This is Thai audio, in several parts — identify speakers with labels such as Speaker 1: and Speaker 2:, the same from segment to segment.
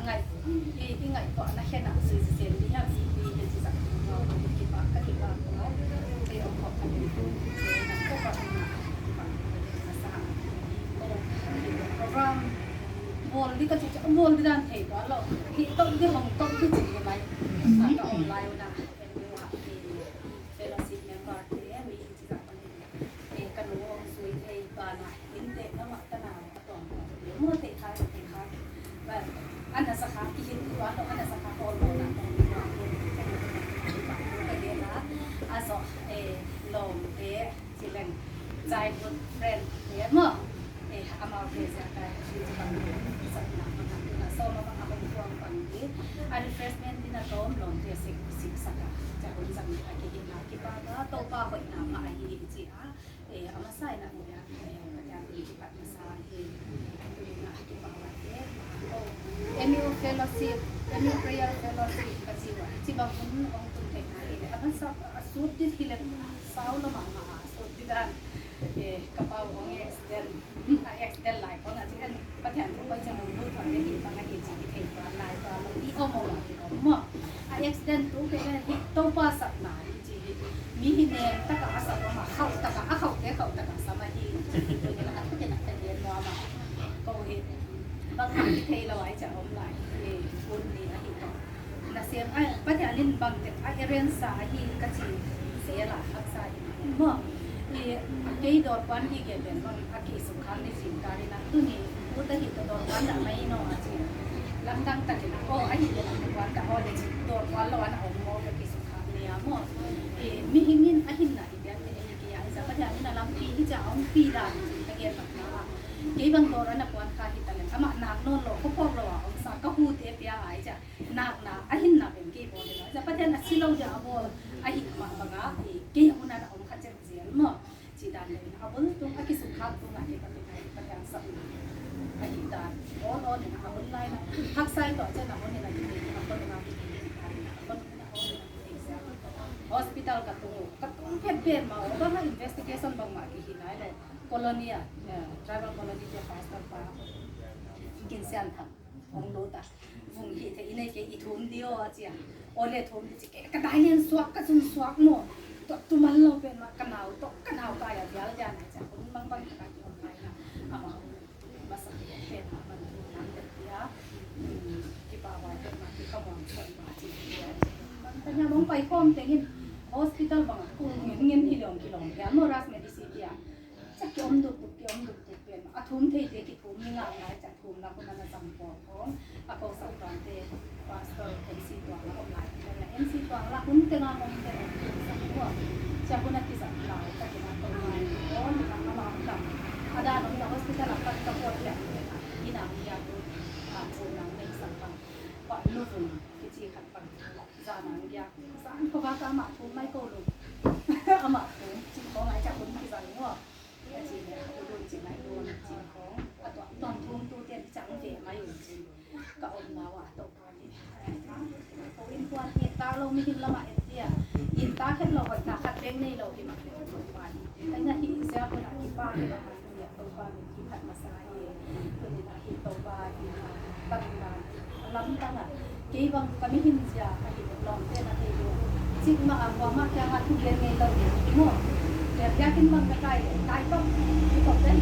Speaker 1: ngày cái ngày tọa nó khen nào sự diện đi ha gì đi cái gì dạng nó cái bạc của nó cái ông học cái gì nó có bạn mà sao program vol đi cái chuyện vol đi đang thấy đó là cái tổng cái lòng tổng cái gì này cái online đó fellowship member thế mình chỉ gặp cái cái nụ ông suy thấy và này những cái nó mặc cái nào toàn nếu mà thể khai và anh là sạc cái hiện tượng đó anh là sạc cái hồ lô là cái gì đó à so lòng cái chỉ là childhood friend thế mà amount cái gì cái gì cái sạc là so mà bằng cái phương bằng cái refreshment đi là tóm lòng cái sik sạcจะคนสั่งอะไรกินมาคิดว่าก็โตป้าคนน้ำมาอีจีอามาใส่นะเนี่ยพยายามอีกปัดมาใส่ตัวนะคิดว่าว่าannual fellowship annual prayer fellowship ก็จีว่าจีบางคนองตุนเทนายอามาสับสูตรที่ที่เล็กสาวละมาสูตรที่ด้านกระเป๋าของ extend หลายคนอาจจะเป็นประธานผู้บริหารผู้ถอนได้ดีบางทีจีที่เทนว่าหลายตัวเราที่เอามาว่าที่เราเมื่อaccident ทุกอย่างที่ต้องป้าสับหนาจีมีที่เนี่ยตะกะอาสับมาเข้าตะกะอาเข้าแก่เข้าตะกะสมาธิตัวนี้ละก็จะนักเรียนว่ามาก็เห็นบางครั้งที่เราไว้จะออนไลน์คนนี้นะที่ต่อนะเสียงปัจจัยนี้บางแต่เรียนสายที่กระชีเสียหลักทักษะเมื่อที่ดอดวันที่เกี่ยวกับวันอากิสุขันในสิ่งการนั้นตัวนี้พุทธหิตดอดวันแต่ไม่นอนจีลำดังแต่ก็ไอ้เรื่องวันแต่พอเด็กโดดวันละวันเอาโมกับกิสุขาเนี่ยมั่วมีหินไอ้หินไหนเดี๋ยวเป็นอย่างเงี้ยจะปัจจัยนี้นะลำปีที่จะเอาปีด่านตะเกียบแบบนั้นกี่บางตัวนั้นวันคาหิตอะไรถ้ามาหนักโน่นหรอกพวกเราอ่ะองศาก็หูเทียบยาไอ้จะหนักไอ้หินหนักเป็นกี่ปอนด์เลยจะปัจจัยนั้นสิเราจะเอาไอ้หินมาบางอ่ะกี่คนนั้นเอาขัดเจ็บเสียมั่วจีด่านเลยเอาบนตรงไอ้กิสุขาตรงไหนก็เป็นปัจจัยสับไอ้หินด่านโอ้เนี่ยเอาบนไล่นะทักไซต่อเจ้าหน้าคนเนี่ยhospital katong pet mau ba investigation bang makihinay lo colonia tribal colony je pastor pa ginsan tham ong lota vung hi the inai ke ithum dio achia ole thum chi ke ka dainen swak ka chun swak no to tumal lo pen ma kanau to kanau ka ya dial ja na cha kun bang bang ka ki on lai na ama basa pen man nan de ya ki pa wa te ma ki ka mon chon ma chi ya tanya mong pai kom tengin hospital bang kung ngin hilong kilong ya mo ras medicine ya cha ki om duk pen athum thei te ki thum ni nga na cha thum na kun na sam po thong ako sa tan te pastor MC to la om lai na MC to la kun te nga mong te sa ko cha kun at sa la ta ki na to mai on na ma ma ada no na hospital la pat ka po ya ina ya to thum na nei sa pa pa lu fun ki chi khat pa za na ya sa an ko ba ka ma thum mai ko lu ama thum chi ko ngai cha kun ki za ni wa chị này tôi luôn chị này luôn chị có toàn thôn tu tiền chẳng về mấy chị cả ông nào à tàu quan đi tàu in quan hiện ta lâu mới hình là mãi tiền hiện ta hết lâu hỏi ta khát bên này lâu thì mặc được tàu quan cái này thì sẽ có là cái ba cái là hiện tàu quan thì khát mà sai tôi thì là hiện tàu quan thì bằng là lắm ta là cái bằng cái mới hình ra cái hiện lòng tiền là thì chị mà qua mắt ra mắt thu tiền ngày lâu thì đúng không yakin bang kahit pa ito din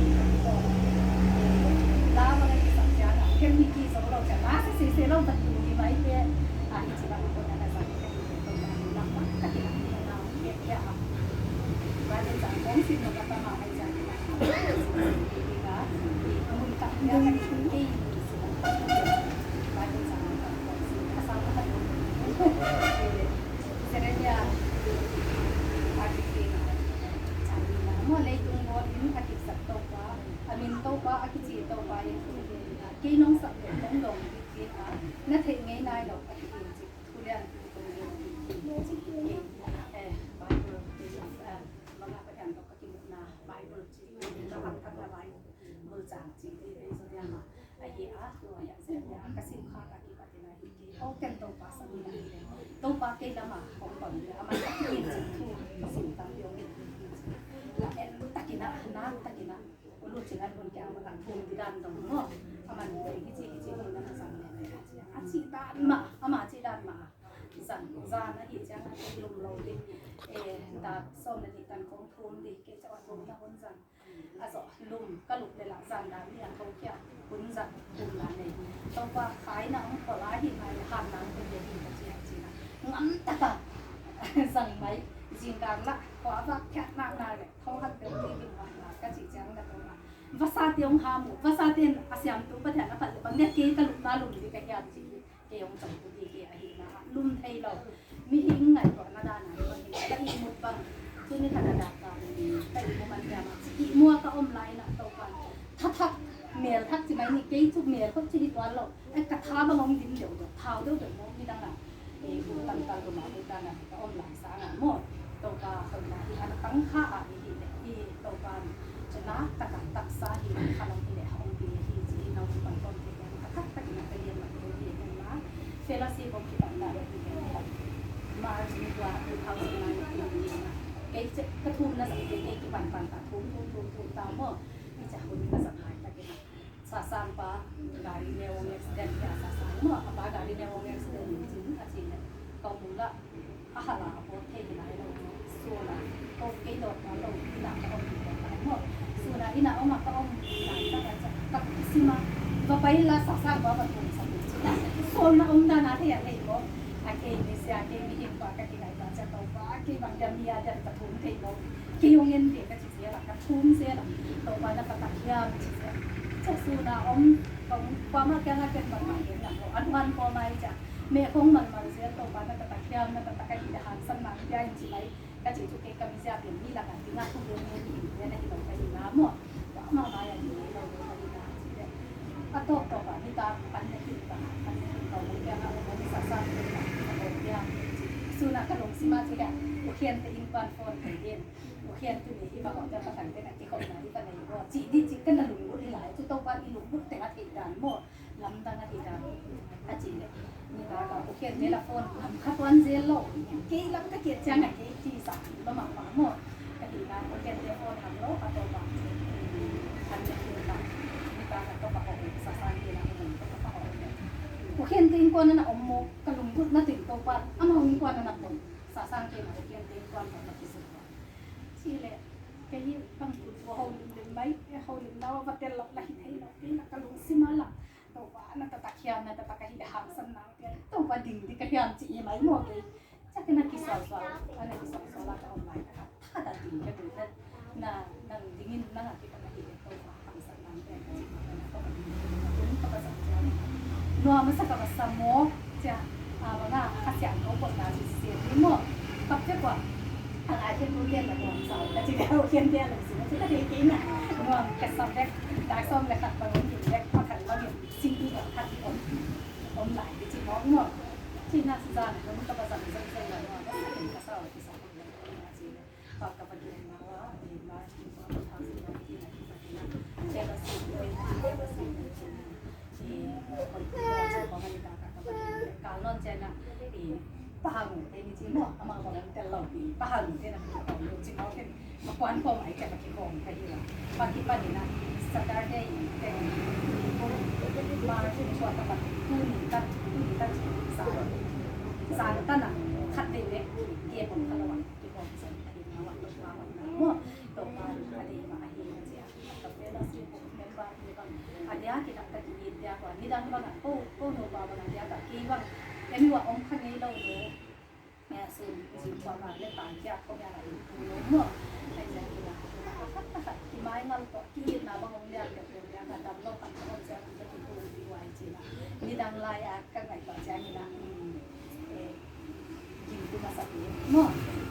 Speaker 1: lama na isang siya na kaya hindi sa ulo siya nasa sisilaw na hindi ba ito hindi sila ko na nasa ito na kakilang na kaya bali sa kung sino katama ay siya hindi ba kumunta niya na hindi sila bali sa kasama ka serenya mo lay tung mo in akit sa to pa amin to pa akit si to pa yung kay nong sa nong dong kit na the ngay nai lo akit si kulian Bible mga patan to kakimot na Bible si na ang bai mo jang si so ya ma ai a to ya se ya kasi kha ka ki pa na hi ki o ken to pa sa ni to pa kay lama kong kon ama ka ki si tu sin tam yo takina ulut jangan pun kita makan pun tidak dong mo aman dari kecil ni nak sampai ni ra nó hiện ra là cái lùng lầu đi đã xong là thì cần không thốn đi cái cho lùng nó hôn rằng rồi lùng cái lùng để làm rằng đã bị ăn không kia hôn rằng lùng là này trong qua khái nó có lá hiện này hàn nóเป็นเด็กที่จริงๆนะงั้นแต่สั่งไหมจริงดังละขวาว่าแค่นานๆเลยเขาหันเต็มที่เป็นวันละก็จีแจ้งกันตรงนั้นภาษาเตียงหาหมู่ภาษาเตียงอาเซียนตัวประเทศละปัจจุบันเนี่ยเกี่ยกับลูกตาลุงดีกันยามจีเกี่ยงจังตัวดีเกี่ยอะไรนะลุงไทยเรามีหิ้งไงก่อนนาดานะคนนี้ก็อีมุดบังที่นี่ธนาดาการแต่อีมุมันยามาอีมัวก็อมไลน์นะตัวกันทักเมลทักจีไหมนี่เกี่ยทุกเมลเขาจะฮิตวันเราไอ้กระทาบางองดินเดี๋ยวเท้าเดี๋ยวมองที่ดังนั้นบุตันตันก็มาบุตันนะก็อมไลน์สางหมดตัวกันคนนั้นที่อันตั้งค่าอะไรที่ตัวกันจะนักตะกันตักซาที่ขนมที่เนี่ยเขาปีที่จีนเราเป็นคนต้นที่ยังทักตะกันไปเรียนมาตัวเองนะเฟลซีบอกที่บ้านได้ที่เนี่ยมาจีนว่าคือเขาจะมาอยู่ที่นี่นะเก๋จะกระทุ่มนะสังเกตเก๋ที่ปันตาทุ่มตามว่าที่จะคนนี้ก็สังหารตะกี้นะsasan pa gari ne wong accident ya sasan mo apa gari ne wong accident jin achin ne ko mula ahala apo the na lo so la ko ke do na lo ina ko mo so na ina o ma ko na ta sima va pai la sasan ba ba thum sa so na da na the ya le ko ake ni sia ke mi hin pa ka ki dai ba cha to ba ke bang dam ya da ta thum the lo ke yong yen de ka chi sia la ka thum sia la to ba na ka ta ya chi siaจะสูดอมของความรักยังเป็นบางอย่างนะอันวันพอไม่จะเมื่อคงมันเสียตัวบ้านนั่นตะเคียนนั่นตะกันที่หันสมัครได้จริงไหมก็จะถูกเก็บกำจัดอย่างนี้ละกันที่งานทุกเรื่องนี้เนี่ยในที่เราไปดูน้ำหมดก็มาอย่างนี้เราไปดูน้ำจริงเลยอ่ะต่อไปที่ตาปันเนี่ยที่ตาปันเนี่ยเราเรียกอะไรเราสะสมเป็นแบบเราเรียกสูนักกระดงสิมาที่กันโอเคแต่อินฟันฟอนเย็นโอเคตัวนี้ที่มาบอกจะประกันเป็นที่เขาหน้าที่ปันเนี่ยว่าจีดีจีกันน่ะหลุมหลายจุดตกวันอีหลุมแต่ละทีด่านหมดลำดังทีด่านอาจีเลยนี่ตาก็โอเคเทเลโฟนลำขับวันเซลโล่กี่ลำก็เกียรจังไงกี่ที่สามประมาณหมดกติกาโอเคเทเลโฟนทำโลกตัวบ้านทันจะคือกันนี่ตาก็ต้องประกอบสาสารที่เราต้องประกอบโอเคตีนกวนนั่นน่ะอมโมกระลุมพุทธนั่นถึงตัวบ้านอ้าวมีกวนนั่นน่ะผมสาสารที่เราโอเคตีนกวนของเราที่สุดที่เลยcái gì bằng của hậu đến mấy hậu đến đâu và tiền lọc lại thấy nó cái là cái lúng xí mà là tàu quá nó tạt hiền nó tạt cái gì hàng sâm nắng cái tàu quá đỉnh thì cái hiền chị mấy mua cái chắc cái này cái sầu sầu cái này cái sầu sầu là cái onlineนะครับถ้าตัดđỉnh cái bữaนั้นนั่งดิ้งนั่งที่cái này tàu quá hàng sâm nắng cái cái gì mà nóก็มันก็ภาษาจีนนัวมันสักกับสมอจะว่าน่ะข้าเสียงเขาปวดตาเสียที่หมดกับเจ้ากว่าอะไรที่รู้เรียนแบบวันเสาร์แต่ที่เราเรียนหนังสือที่เราเรียนกินน่ะว่าแกสอบได้ได้ส้มเลยค่ะบางวันอยู่แรกพอขันเราเรียนสิ่งที่แบบทันอมหลายไปจีมองหมดที่น่าสนใจแล้วมันก็ประสานเส้นเลยว่าก็ใส่กระสอบที่สองคนเลยนะจีเลยตอบกับประเด็นมาว่ามาที่ว่าทางสิ่งที่ไหนที่ไหนเจ้าสิ่งเป็นเจ้าสิ่งที่คนที่เราจะขอให้การกับประเด็นการนอนเจน่ะpahang ini cimo amang orang telau di pahang dia nak kita tahu cimo kan makuan kau mai kita pakai kau kai dia pagi pagi nak Saturday dan March ini suatu tempat tu ni kan sah tanah kat dia dia pun kalau dia pun sen ada nawak nawak nama tu kan ada yang akhir saja tapi lah sih member dia kan ada kita tak dia kan ni dah banyak oh no bapa dia tak kiwangยังมีว่าองค์ข้างนี้เราเนี่ยซึ่งความหมายเรื่องต่างจากก็มีอะไรรู้เมื่อในใจเราที่ไม้เงาตัวที่นาบางองค์เนี่ยกับองค์เนี่ยการดำโลกกันเขาจะจะเป็นผู้ดีไว้จริงนะนี่ดังลายอ่ะกันไหนต่อใจนี่นะยิงตัวมาสักนิดเมื่อ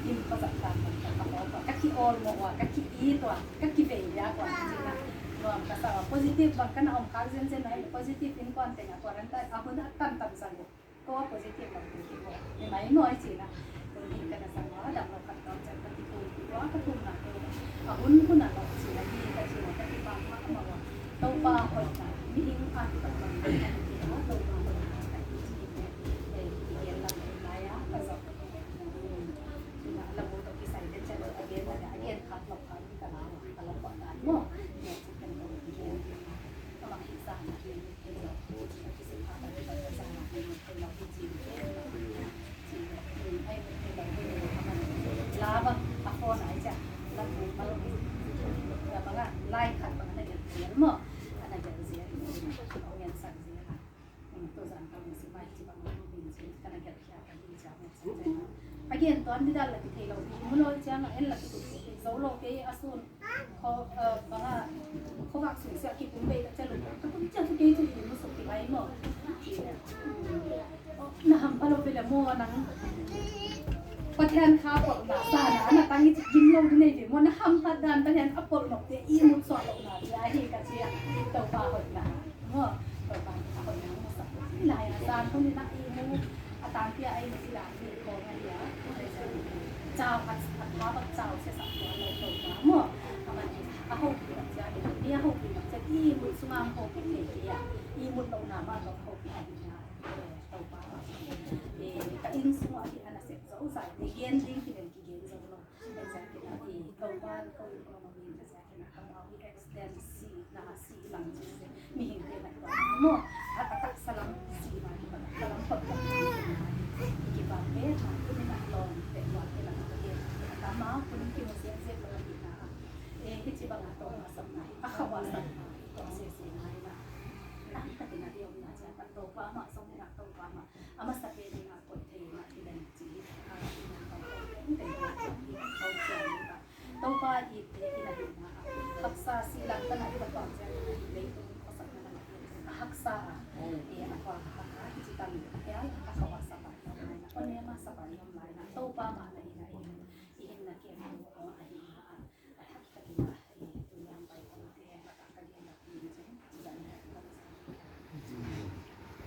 Speaker 1: ยิงภาษาต่างกันกับเราตัวกักขี้โอนมัวกักขี้อีตัวกักขี้เบียกว่าจริงนะรวมภาษา positif บางกันองค์การเส้นเส้นไหน positif เป็นก้อนแต่งตัวนั้นแต่เอาคนนั้นตั้งสนุกก็ว่า positif บางทีที่บอกในไหนน้อยสินะตรงนี้กันสังว่าดับเราขัดตอนจากปฏิกูลว่ากระทุ่มหนักเลยอ่ะคุณน่ะเราสินะที่แต่สิว่าแต่ที่บางมากมาว่าต้องป้าคนน่ะมีหิ้งอ่านกับมันที่ว่าต้องป้าคนน่ะแต่ที่ที่เรียนลำไรอ่ะภาษาที่น่ะเราต้องพิสัยเด่นจะเลยเรียนอะไรเรียนคัดหลอกคัดกันแล้วกันแล้วก่อนนั้นมั่วเนี่ยจะเป็นตัวเรียนก็มาศึกษาเรียนเราพูดที่สิบห้าปีเป็นภาษาเราเป็นเราที่จีนเรา again tuan di dal lagi thelo mulo chang en lagi tu zo lo ke asun kho banga kho bak su sia ki pum be cha lu to kum cha tu ke tu mu so ki ai mo na ham palo pe la mo nangประเทศข้าวปลดสานะนะตั้งที่ยิ้มลงที่ในฝีมือนะทำพัดดันประเทศอัปปลดหนกเตียอีมุดสอดลงมาจะให้กันเชียเต่าปลาหอยหนาเมื่อเต่าปลาหอยหนามาสักที่ไหนอาจารย์พวกนี้นักอีมุอาจารย์ที่ไอ้ในที่หลังที่โคงไอ้เหี้ยเจ้าพัดท้าพัดเจ้าเสียสักตัวเราเต่าปลาเมื่อทำไมอาหงปีนักจะเนี่ยหงปีนักจะอีมุดสุมามโคเป็นเหี้ยอีมุดลงน้ำมาเราโคเป็นอะไรนะเต่าปลาแต่อินสุมาที่อันนั้นเสร็จจะอุตส่าห์เรียนดิ้งที่เป็นกี่เรียนจะลงเป็นแสนกี่นาทีเต่าปลาเขาอยู่ประมาณนี้เป็นแสนกี่นาทีเอาอีก extend สีนะคะสีหลังจีมีเห็นเป็นอะไรบ้างเมื่ออาตักสลัมสีมาที่มันสลัมปดกี่บาทเอ๊ะค่ะที่มันลองเป็นวันเป็นหลังประเทศแต่มาคุณคิดว่าเสียเสียเลยนะคะที่จีบังตัวมาสัมผัสอาขวาสัมผัสตัวเสียเสียไหนนะแต่เป็นอะไรอย่างนี้นะจ๊ะตัวปลาหมาส่งให้ตัวปลาหมาอามาสักเป็นงานคนเทมาที่เป็นจีอะไรที่งานเขาเป็นเป็นที่เขาเชื่อนะคะตัวปลาอีกที่นั่นนะคะทักษะสีหลังตั้งแต่ก่อนจะเลยตัวเขาสักนั่นแหละทักษะapa hak kita ni ya akawa sabarวันนี้มาสบายยอมไล่นะตัวปลาหมาใน